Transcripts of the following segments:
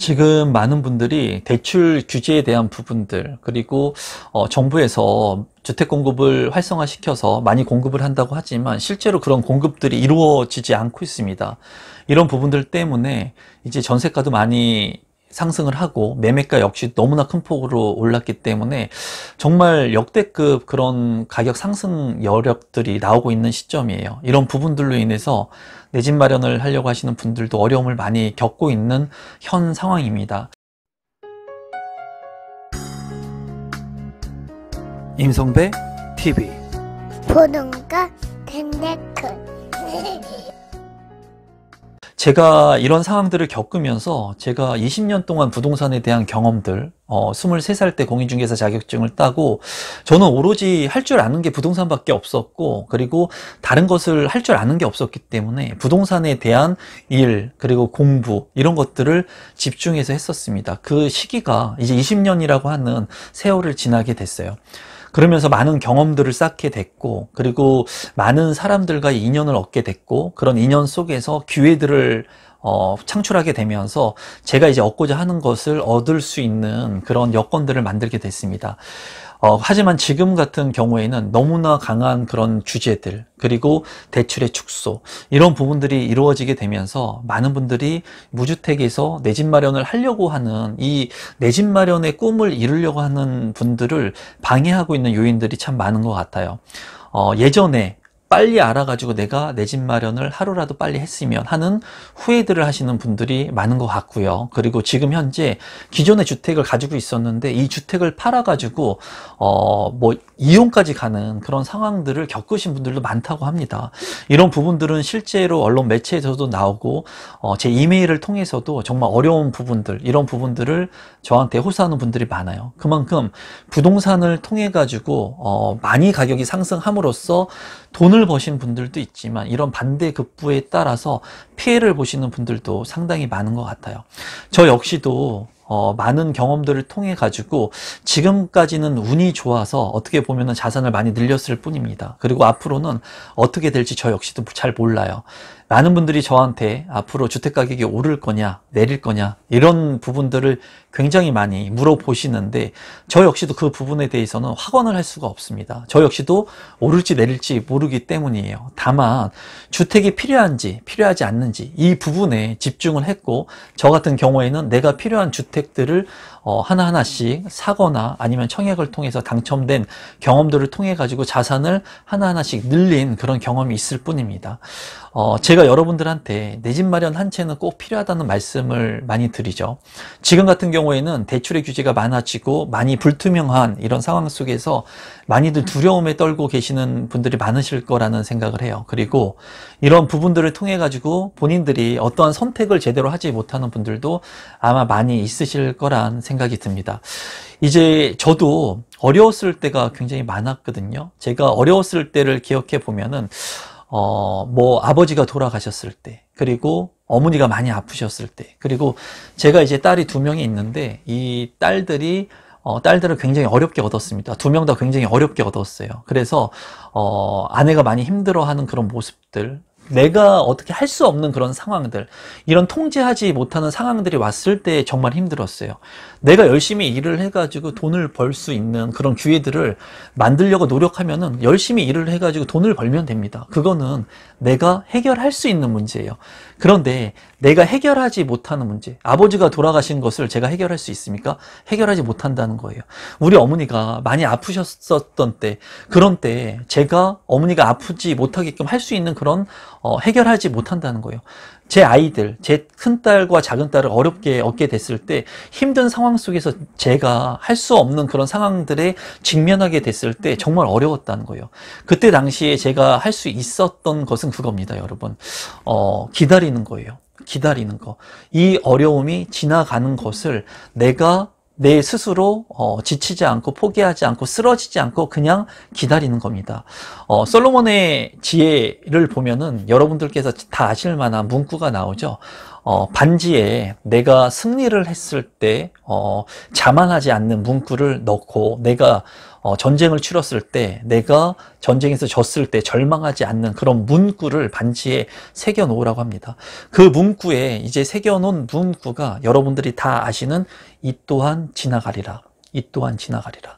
지금 많은 분들이 대출 규제에 대한 부분들, 그리고 정부에서 주택 공급을 활성화시켜서 많이 공급을 한다고 하지만 실제로 그런 공급들이 이루어지지 않고 있습니다. 이런 부분들 때문에 이제 전세가도 많이 상승을 하고 매매가 역시 너무나 큰 폭으로 올랐기 때문에 정말 역대급 그런 가격 상승 여력들이 나오고 있는 시점이에요. 이런 부분들로 인해서 내 집 마련을 하려고 하시는 분들도 어려움을 많이 겪고 있는 현 상황입니다. 임성배 TV 보동과 덴데크 제가 이런 상황들을 겪으면서 제가 20년 동안 부동산에 대한 경험들 23살 때 공인중개사 자격증을 따고 저는 오로지 할 줄 아는 게 부동산밖에 없었고 그리고 다른 것을 할 줄 아는 게 없었기 때문에 부동산에 대한 일 그리고 공부 이런 것들을 집중해서 했었습니다. 그 시기가 이제 20년이라고 하는 세월을 지나게 됐어요. 그러면서 많은 경험들을 쌓게 됐고 그리고 많은 사람들과의 인연을 얻게 됐고 그런 인연 속에서 기회들을 창출하게 되면서 제가 이제 얻고자 하는 것을 얻을 수 있는 그런 여건들을 만들게 됐습니다. 하지만 지금 같은 경우에는 너무나 강한 그런 규제들 그리고 대출의 축소 이런 부분들이 이루어지게 되면서 많은 분들이 무주택에서 내 집 마련을 하려고 하는 이 내 집 마련의 꿈을 이루려고 하는 분들을 방해하고 있는 요인들이 참 많은 것 같아요. 예전에 빨리 알아가지고 내가 내 집 마련을 하루라도 빨리 했으면 하는 후회들을 하시는 분들이 많은 것 같고요. 그리고 지금 현재 기존의 주택을 가지고 있었는데 이 주택을 팔아가지고 뭐 이혼까지 가는 그런 상황들을 겪으신 분들도 많다고 합니다. 이런 부분들은 실제로 언론 매체에서도 나오고 제 이메일을 통해서도 정말 어려운 부분들 이런 부분들을 저한테 호소하는 분들이 많아요. 그만큼 부동산을 통해 가지고 많이 가격이 상승함으로써 돈을 버신 분들도 있지만 이런 반대급부에 따라서 피해를 보시는 분들도 상당히 많은 것 같아요. 저 역시도 많은 경험들을 통해 가지고 지금까지는 운이 좋아서 어떻게 보면은 자산을 많이 늘렸을 뿐입니다. 그리고 앞으로는 어떻게 될지 저 역시도 잘 몰라요. 많은 분들이 저한테 앞으로 주택 가격이 오를 거냐 내릴 거냐 이런 부분들을 굉장히 많이 물어보시는데 저 역시도 그 부분에 대해서는 확언을 할 수가 없습니다. 저 역시도 오를지 내릴지 모르기 때문이에요. 다만 주택이 필요한지 필요하지 않는지 이 부분에 집중을 했고 저 같은 경우에는 내가 필요한 주택들을 하나하나씩 사거나 아니면 청약을 통해서 당첨된 경험들을 통해 가지고 자산을 하나하나씩 늘린 그런 경험이 있을 뿐입니다. 제가 여러분들한테 내 집 마련 한 채는 꼭 필요하다는 말씀을 많이 드리죠. 지금 같은 경우에는 대출의 규제가 많아지고 많이 불투명한 이런 상황 속에서 많이들 두려움에 떨고 계시는 분들이 많으실 거라는 생각을 해요. 그리고 이런 부분들을 통해 가지고 본인들이 어떠한 선택을 제대로 하지 못하는 분들도 아마 많이 있으실 거란 생각이 듭니다. 이제 저도 어려웠을 때가 굉장히 많았거든요. 제가 어려웠을 때를 기억해 보면은 뭐 아버지가 돌아가셨을 때 그리고 어머니가 많이 아프셨을 때 그리고 제가 이제 딸이 2명이 있는데 이 딸들을 굉장히 어렵게 얻었습니다. 2명 다 굉장히 어렵게 얻었어요. 그래서 아내가 많이 힘들어하는 그런 모습들 내가 어떻게 할 수 없는 그런 상황들 이런 통제하지 못하는 상황들이 왔을 때 정말 힘들었어요. 내가 열심히 일을 해가지고 돈을 벌 수 있는 그런 기회들을 만들려고 노력하면은 열심히 일을 해가지고 돈을 벌면 됩니다. 그거는 내가 해결할 수 있는 문제예요. 그런데 내가 해결하지 못하는 문제 아버지가 돌아가신 것을 제가 해결할 수 있습니까? 해결하지 못한다는 거예요. 우리 어머니가 많이 아프셨었던 때 그런 때 제가 어머니가 아프지 못하게끔 할 수 있는 그런 해결하지 못한다는 거예요. 제 아이들, 제 큰딸과 작은딸을 어렵게 얻게 됐을 때 힘든 상황 속에서 제가 할 수 없는 그런 상황들에 직면하게 됐을 때 정말 어려웠다는 거예요. 그때 당시에 제가 할 수 있었던 것은 그겁니다, 여러분. 기다리는 거예요. 기다리는 거. 이 어려움이 지나가는 것을 내가 내 스스로 지치지 않고 포기하지 않고 쓰러지지 않고 그냥 기다리는 겁니다. 솔로몬의 지혜를 보면은 여러분들께서 다 아실 만한 문구가 나오죠. 반지에 내가 승리를 했을 때 자만하지 않는 문구를 넣고, 내가 전쟁을 치렀을 때, 내가 전쟁에서 졌을 때 절망하지 않는 그런 문구를 반지에 새겨 놓으라고 합니다. 그 문구에 이제 새겨 놓은 문구가 여러분들이 다 아시는 이 또한 지나가리라. 이 또한 지나가리라.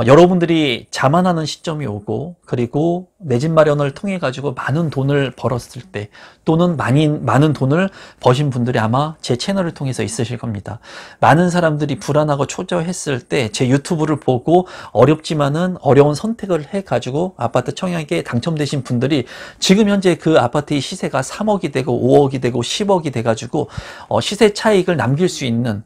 여러분들이 자만하는 시점이 오고, 그리고 내 집 마련을 통해 가지고 많은 돈을 벌었을 때, 또는 많은 돈을 버신 분들이 아마 제 채널을 통해서 있으실 겁니다. 많은 사람들이 불안하고 초조했을 때 제 유튜브를 보고 어렵지만은 어려운 선택을 해 가지고 아파트 청약에 당첨되신 분들이 지금 현재 그 아파트의 시세가 3억이 되고 5억이 되고 10억이 돼 가지고 시세 차익을 남길 수 있는,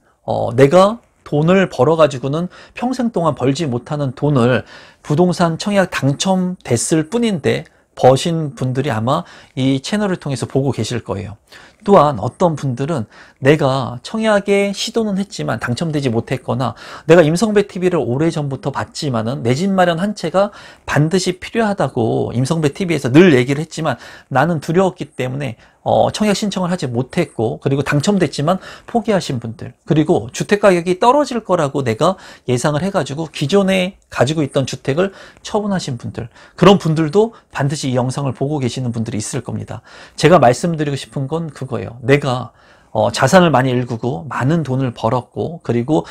내가 돈을 벌어가지고는 평생 동안 벌지 못하는 돈을 부동산 청약 당첨됐을 뿐인데 버신 분들이 아마 이 채널을 통해서 보고 계실 거예요. 또한 어떤 분들은 내가 청약에 시도는 했지만 당첨되지 못했거나, 내가 임성배 TV를 오래전부터 봤지만은 내 집 마련 한 채가 반드시 필요하다고 임성배 TV에서 늘 얘기를 했지만 나는 두려웠기 때문에 청약 신청을 하지 못했고, 그리고 당첨됐지만 포기하신 분들, 그리고 주택 가격이 떨어질 거라고 내가 예상을 해가지고 기존에 가지고 있던 주택을 처분하신 분들, 그런 분들도 반드시 이 영상을 보고 계시는 분들이 있을 겁니다. 제가 말씀드리고 싶은 건 그거예요. 내가 자산을 많이 일구고 많은 돈을 벌었고, 그리고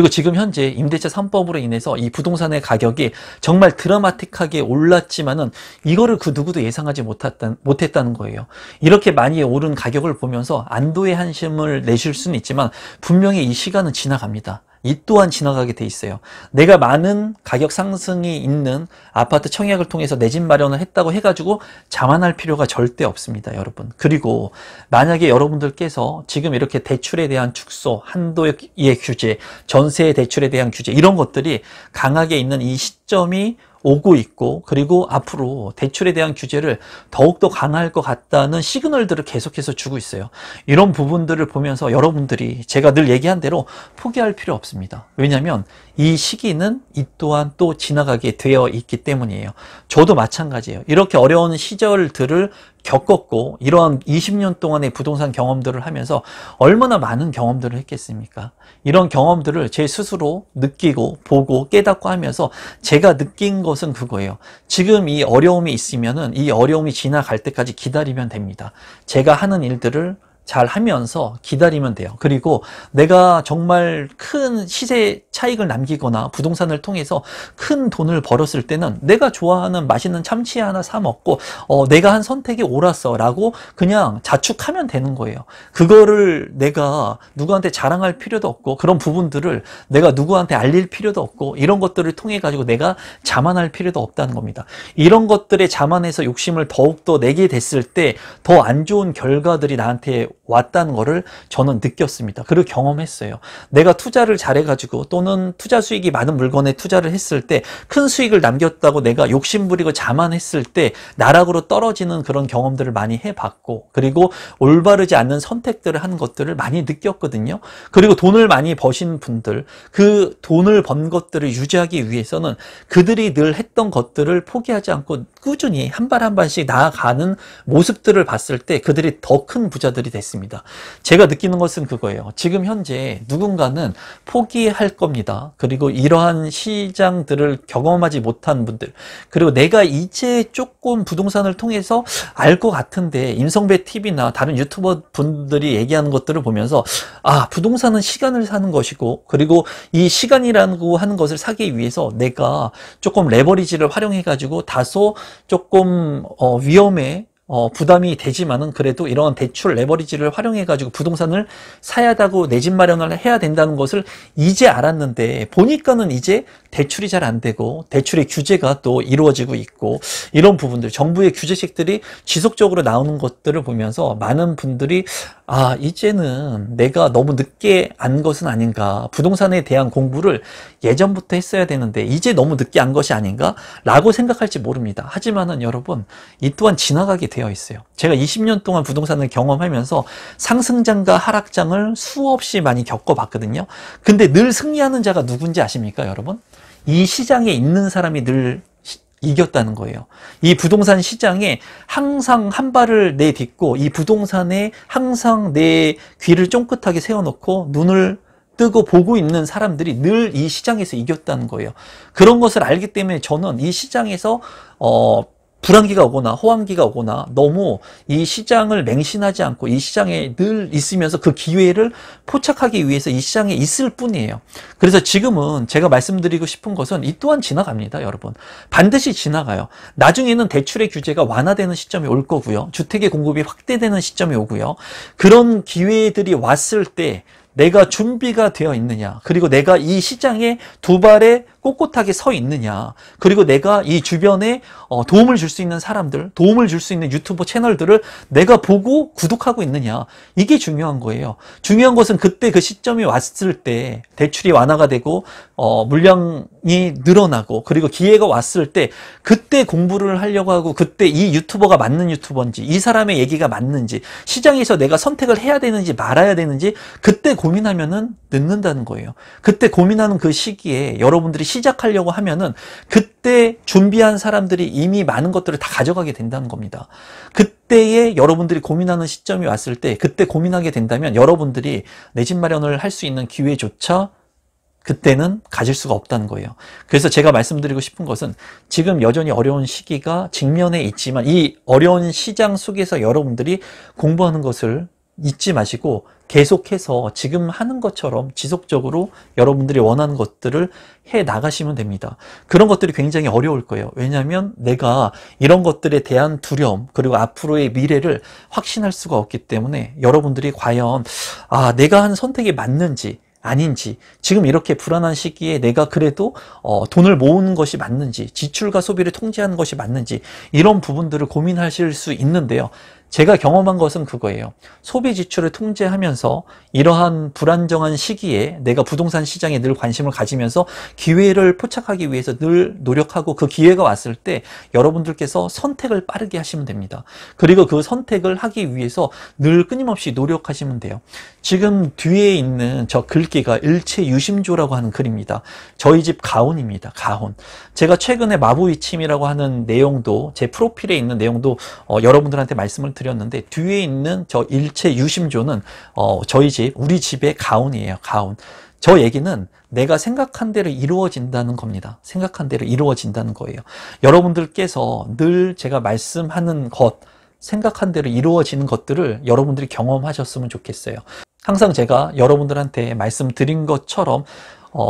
지금 현재 임대차 3법으로 인해서 이 부동산의 가격이 정말 드라마틱하게 올랐지만은 이거를 그 누구도 예상하지 못했다는 거예요. 이렇게 많이 오른 가격을 보면서 안도의 한숨을 내쉴 수는 있지만 분명히 이 시간은 지나갑니다. 이 또한 지나가게 돼 있어요. 내가 많은 가격 상승이 있는 아파트 청약을 통해서 내 집 마련을 했다고 해가지고 자만할 필요가 절대 없습니다, 여러분. 그리고 만약에 여러분들께서 지금 이렇게 대출에 대한 축소, 한도의 규제, 전세 대출에 대한 규제, 이런 것들이 강하게 있는 이 시점이 오고 있고, 그리고 앞으로 대출에 대한 규제를 더욱더 강화할 것 같다는 시그널들을 계속해서 주고 있어요. 이런 부분들을 보면서 여러분들이 제가 늘 얘기한 대로 포기할 필요 없습니다. 왜냐하면 이 시기는 이 또한 또 지나가게 되어 있기 때문이에요. 저도 마찬가지예요. 이렇게 어려운 시절들을 겪었고, 이러한 20년 동안의 부동산 경험들을 하면서 얼마나 많은 경험들을 했겠습니까? 이런 경험들을 제 스스로 느끼고 보고 깨닫고 하면서 제가 느낀 것은 그거예요. 지금 이 어려움이 있으면은 이 어려움이 지나갈 때까지 기다리면 됩니다. 제가 하는 일들을 잘 하면서 기다리면 돼요. 그리고 내가 정말 큰 시세 차익을 남기거나 부동산을 통해서 큰 돈을 벌었을 때는 내가 좋아하는 맛있는 참치 하나 사 먹고 내가 한 선택이 옳았어 라고 그냥 자축하면 되는 거예요. 그거를 내가 누구한테 자랑할 필요도 없고, 그런 부분들을 내가 누구한테 알릴 필요도 없고, 이런 것들을 통해 가지고 내가 자만할 필요도 없다는 겁니다. 이런 것들에 자만해서 욕심을 더욱더 내게 됐을 때 더 안 좋은 결과들이 나한테 왔다는 거를 저는 느꼈습니다. 그리고 경험했어요. 내가 투자를 잘해가지고, 또는 투자 수익이 많은 물건에 투자를 했을 때 큰 수익을 남겼다고 내가 욕심부리고 자만했을 때 나락으로 떨어지는 그런 경험들을 많이 해봤고, 그리고 올바르지 않는 선택들을 하는 것들을 많이 느꼈거든요. 그리고 돈을 많이 버신 분들, 그 돈을 번 것들을 유지하기 위해서는 그들이 늘 했던 것들을 포기하지 않고 꾸준히 한 발 한 발씩 나아가는 모습들을 봤을 때 그들이 더 큰 부자들이 됐습니다. 제가 느끼는 것은 그거예요. 지금 현재 누군가는 포기할 겁니다. 그리고 이러한 시장들을 경험하지 못한 분들, 그리고 내가 이제 조금 부동산을 통해서 알 것 같은데 임성배 TV나 다른 유튜버 분들이 얘기하는 것들을 보면서 부동산은 시간을 사는 것이고, 그리고 이 시간이라고 하는 것을 사기 위해서 내가 조금 레버리지를 활용해 가지고 다소 조금 위험에 부담이 되지만은 그래도 이런 대출 레버리지를 활용해 가지고 부동산을 사야 하고 내 집 마련을 해야 된다는 것을 이제 알았는데, 보니까는 이제 대출이 잘 안 되고 대출의 규제가 또 이루어지고 있고, 이런 부분들, 정부의 규제책들이 지속적으로 나오는 것들을 보면서 많은 분들이 이제는 내가 너무 늦게 안 것은 아닌가, 부동산에 대한 공부를 예전부터 했어야 되는데 이제 너무 늦게 한 것이 아닌가 라고 생각할지 모릅니다. 하지만은 여러분, 이 또한 지나가게 되어 있어요. 제가 20년 동안 부동산을 경험하면서 상승장과 하락장을 수없이 많이 겪어봤거든요. 근데 늘 승리하는 자가 누군지 아십니까, 여러분? 이 시장에 있는 사람이 늘 이겼다는 거예요. 이 부동산 시장에 항상 한 발을 내딛고 이 부동산에 항상 내 귀를 쫑긋하게 세워놓고 눈을 뜨고 보고 있는 사람들이 늘 이 시장에서 이겼다는 거예요. 그런 것을 알기 때문에 저는 이 시장에서 불안기가 오거나 호황기가 오거나 너무 이 시장을 맹신하지 않고 이 시장에 늘 있으면서 그 기회를 포착하기 위해서 이 시장에 있을 뿐이에요. 그래서 지금은 제가 말씀드리고 싶은 것은 이 또한 지나갑니다, 여러분. 반드시 지나가요. 나중에는 대출의 규제가 완화되는 시점이 올 거고요. 주택의 공급이 확대되는 시점이 오고요. 그런 기회들이 왔을 때 내가 준비가 되어 있느냐, 그리고 내가 이 시장에 두 발에 꼿꼿하게 서 있느냐, 그리고 내가 이 주변에 도움을 줄 수 있는 사람들, 도움을 줄 수 있는 유튜버 채널들을 내가 보고 구독하고 있느냐, 이게 중요한 거예요. 중요한 것은 그때 그 시점이 왔을 때 대출이 완화가 되고 물량이 늘어나고 그리고 기회가 왔을 때 그때 공부를 하려고 하고 그때 이 유튜버가 맞는 유튜버인지 이 사람의 얘기가 맞는지 시장에서 내가 선택을 해야 되는지 말아야 되는지 그때 고민하면은 늦는다는 거예요. 그때 고민하는 그 시기에 여러분들이 시작하려고 하면은 그때 준비한 사람들이 이미 많은 것들을 다 가져가게 된다는 겁니다. 그때에 여러분들이 고민하는 시점이 왔을 때 그때 고민하게 된다면 여러분들이 내 집 마련을 할 수 있는 기회조차 그때는 가질 수가 없다는 거예요. 그래서 제가 말씀드리고 싶은 것은 지금 여전히 어려운 시기가 직면에 있지만 이 어려운 시장 속에서 여러분들이 공부하는 것을 잊지 마시고 계속해서 지금 하는 것처럼 지속적으로 여러분들이 원하는 것들을 해 나가시면 됩니다. 그런 것들이 굉장히 어려울 거예요. 왜냐하면 내가 이런 것들에 대한 두려움 그리고 앞으로의 미래를 확신할 수가 없기 때문에 여러분들이 과연 내가 한 선택이 맞는지 아닌지, 지금 이렇게 불안한 시기에 내가 그래도 돈을 모으는 것이 맞는지, 지출과 소비를 통제하는 것이 맞는지 이런 부분들을 고민하실 수 있는데요. 제가 경험한 것은 그거예요. 소비 지출을 통제하면서 이러한 불안정한 시기에 내가 부동산 시장에 늘 관심을 가지면서 기회를 포착하기 위해서 늘 노력하고 그 기회가 왔을 때 여러분들께서 선택을 빠르게 하시면 됩니다. 그리고 그 선택을 하기 위해서 늘 끊임없이 노력하시면 돼요. 지금 뒤에 있는 저 글귀가 일체유심조라고 하는 글입니다. 저희 집 가훈입니다. 가훈. 제가 최근에 마부이침이라고 하는 내용도 제 프로필에 있는 내용도 여러분들한테 말씀을 드렸는데 뒤에 있는 저 일체유심조는 저희 집, 우리 집의 가훈이에요. 가훈. 저 얘기는 내가 생각한 대로 이루어진다는 겁니다. 생각한 대로 이루어진다는 거예요. 여러분들께서 늘 제가 말씀하는 것, 생각한 대로 이루어지는 것들을 여러분들이 경험하셨으면 좋겠어요. 항상 제가 여러분들한테 말씀드린 것처럼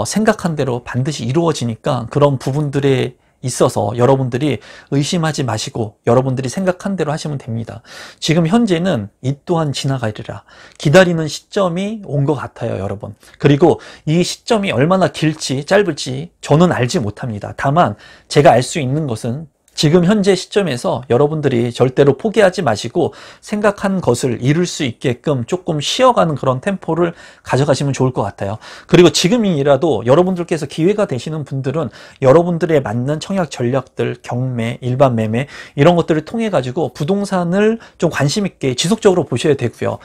생각한 대로 반드시 이루어지니까 그런 부분들에 있어서 여러분들이 의심하지 마시고 여러분들이 생각한 대로 하시면 됩니다. 지금 현재는 이 또한 지나가리라. 기다리는 시점이 온 것 같아요, 여러분. 그리고 이 시점이 얼마나 길지 짧을지 저는 알지 못합니다. 다만 제가 알 수 있는 것은 지금 현재 시점에서 여러분들이 절대로 포기하지 마시고 생각한 것을 이룰 수 있게끔 조금 쉬어가는 그런 템포를 가져가시면 좋을 것 같아요. 그리고 지금이라도 여러분들께서 기회가 되시는 분들은 여러분들의 맞는 청약 전략들, 경매, 일반 매매 이런 것들을 통해 가지고 부동산을 좀 관심 있게 지속적으로 보셔야 되고요.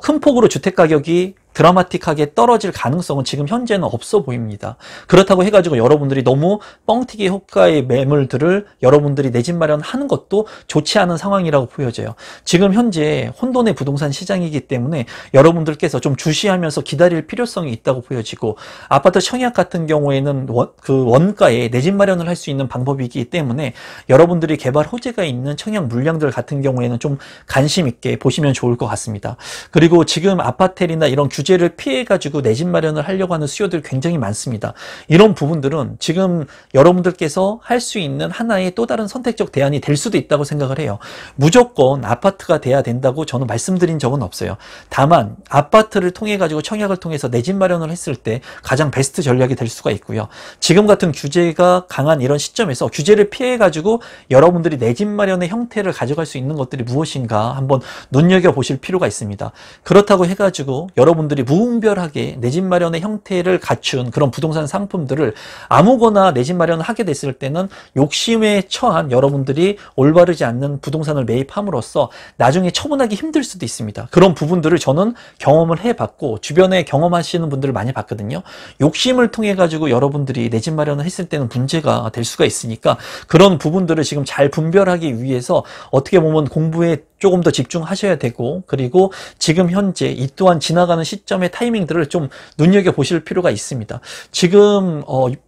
큰 폭으로 주택 가격이 드라마틱하게 떨어질 가능성은 지금 현재는 없어 보입니다. 그렇다고 해가지고 여러분들이 너무 뻥튀기 효과의 매물들을 여러분들이 내 집 마련하는 것도 좋지 않은 상황이라고 보여져요. 지금 현재 혼돈의 부동산 시장이기 때문에 여러분들께서 좀 주시하면서 기다릴 필요성이 있다고 보여지고 아파트 청약 같은 경우에는 그 원가에 내 집 마련을 할 수 있는 방법이기 때문에 여러분들이 개발 호재가 있는 청약 물량들 같은 경우에는 좀 관심 있게 보시면 좋을 것 같습니다. 그리고 지금 아파텔이나 이런 규제를 피해가지고 내 집 마련을 하려고 하는 수요들이 굉장히 많습니다. 이런 부분들은 지금 여러분들께서 할 수 있는 하나의 또 다른 선택적 대안이 될 수도 있다고 생각을 해요. 무조건 아파트가 돼야 된다고 저는 말씀드린 적은 없어요. 다만 아파트를 통해 가지고 청약을 통해서 내 집 마련을 했을 때 가장 베스트 전략이 될 수가 있고요. 지금 같은 규제가 강한 이런 시점에서 규제를 피해 가지고 여러분들이 내 집 마련의 형태를 가져갈 수 있는 것들이 무엇인가 한번 눈여겨보실 필요가 있습니다. 그렇다고 해가지고 여러분들 여러분들이 무분별하게 내 집 마련의 형태를 갖춘 그런 부동산 상품들을 아무거나 내 집 마련을 하게 됐을 때는 욕심에 처한 여러분들이 올바르지 않는 부동산을 매입함으로써 나중에 처분하기 힘들 수도 있습니다. 그런 부분들을 저는 경험을 해봤고 주변에 경험하시는 분들을 많이 봤거든요. 욕심을 통해 가지고 여러분들이 내 집 마련을 했을 때는 문제가 될 수가 있으니까 그런 부분들을 지금 잘 분별하기 위해서 어떻게 보면 공부에 조금 더 집중하셔야 되고, 그리고 지금 현재 이 또한 지나가는 시점의 타이밍들을 좀 눈여겨보실 필요가 있습니다. 지금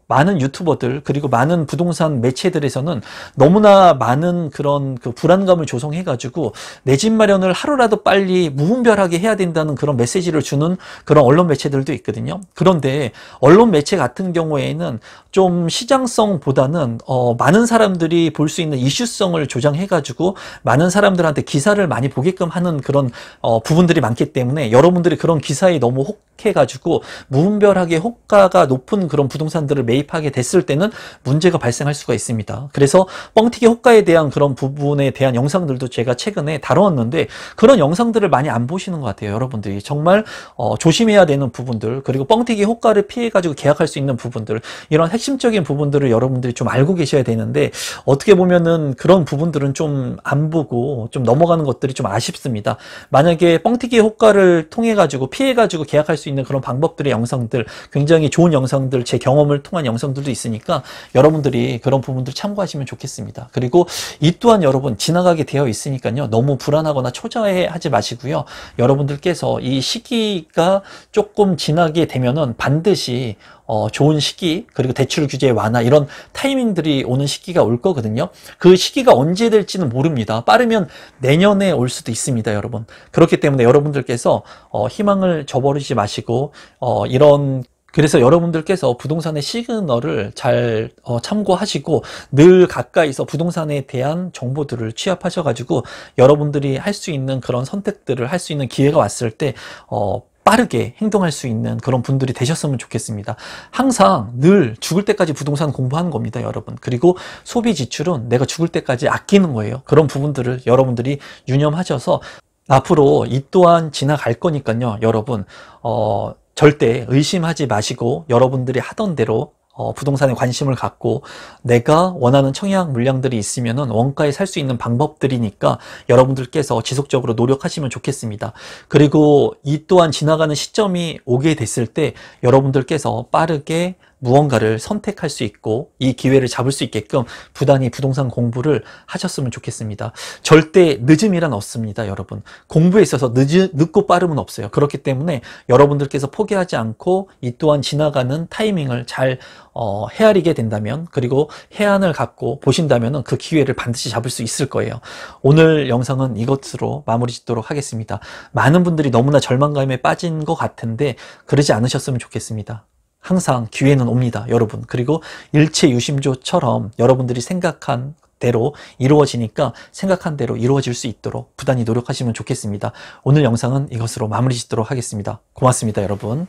많은 유튜버들 그리고 많은 부동산 매체들에서는 너무나 많은 그런 그 불안감을 조성해가지고 내 집 마련을 하루라도 빨리 무분별하게 해야 된다는 그런 메시지를 주는 그런 언론 매체들도 있거든요. 그런데 언론 매체 같은 경우에는 좀 시장성보다는 많은 사람들이 볼 수 있는 이슈성을 조장해가지고 많은 사람들한테 기사를 많이 보게끔 하는 그런 부분들이 많기 때문에 여러분들이 그런 기사에 너무 혹해가지고 무분별하게 호가가 높은 그런 부동산들을 매입하게 됐을 때는 문제가 발생할 수가 있습니다. 그래서 뻥튀기 호가에 대한 그런 부분에 대한 영상들도 제가 최근에 다루었는데 그런 영상들을 많이 안 보시는 것 같아요. 여러분들이 정말 조심해야 되는 부분들, 그리고 뻥튀기 호가를 피해가지고 계약할 수 있는 부분들, 이런 핵심적인 부분들을 여러분들이 좀 알고 계셔야 되는데 어떻게 보면은 그런 부분들은 좀 안 보고 좀 넘어가는 것들이 좀 아쉽습니다. 만약에 뻥튀기 호가를 통해 가지고 피해 가지고 계약할 수 있는 그런 방법들의 영상들, 굉장히 좋은 영상들, 제 경험을 통한 영상들도 있으니까 여러분들이 그런 부분들 참고하시면 좋겠습니다. 그리고 이 또한 여러분 지나가게 되어 있으니까요, 너무 불안하거나 초조해하지 마시고요. 여러분들께서 이 시기가 조금 지나게 되면은 반드시 좋은 시기, 그리고 대출 규제 완화, 이런 타이밍들이 오는 시기가 올 거거든요. 그 시기가 언제 될지는 모릅니다. 빠르면 내년에 올 수도 있습니다, 여러분. 그렇기 때문에 여러분들께서 희망을 저버리지 마시고 그래서 여러분들께서 부동산의 시그널을 잘 참고하시고 늘 가까이서 부동산에 대한 정보들을 취합하셔가지고 여러분들이 할 수 있는 그런 선택들을 할 수 있는 기회가 왔을 때 빠르게 행동할 수 있는 그런 분들이 되셨으면 좋겠습니다. 항상 늘 죽을 때까지 부동산 공부하는 겁니다, 여러분. 그리고 소비 지출은 내가 죽을 때까지 아끼는 거예요. 그런 부분들을 여러분들이 유념하셔서 앞으로 이 또한 지나갈 거니까요, 여러분. 절대 의심하지 마시고 여러분들이 하던 대로 부동산에 관심을 갖고 내가 원하는 청약 물량들이 있으면은 원가에 살 수 있는 방법들이니까 여러분들께서 지속적으로 노력하시면 좋겠습니다. 그리고 이 또한 지나가는 시점이 오게 됐을 때 여러분들께서 빠르게 무언가를 선택할 수 있고 이 기회를 잡을 수 있게끔 부단히 부동산 공부를 하셨으면 좋겠습니다. 절대 늦음이란 없습니다, 여러분. 공부에 있어서 늦고 빠름은 없어요. 그렇기 때문에 여러분들께서 포기하지 않고 이 또한 지나가는 타이밍을 잘 헤아리게 된다면, 그리고 해안을 갖고 보신다면 그 기회를 반드시 잡을 수 있을 거예요. 오늘 영상은 이것으로 마무리 짓도록 하겠습니다. 많은 분들이 너무나 절망감에 빠진 것 같은데 그러지 않으셨으면 좋겠습니다. 항상 기회는 옵니다, 여러분. 그리고 일체유심조처럼 여러분들이 생각한 대로 이루어지니까 생각한 대로 이루어질 수 있도록 부단히 노력하시면 좋겠습니다. 오늘 영상은 이것으로 마무리 짓도록 하겠습니다. 고맙습니다, 여러분.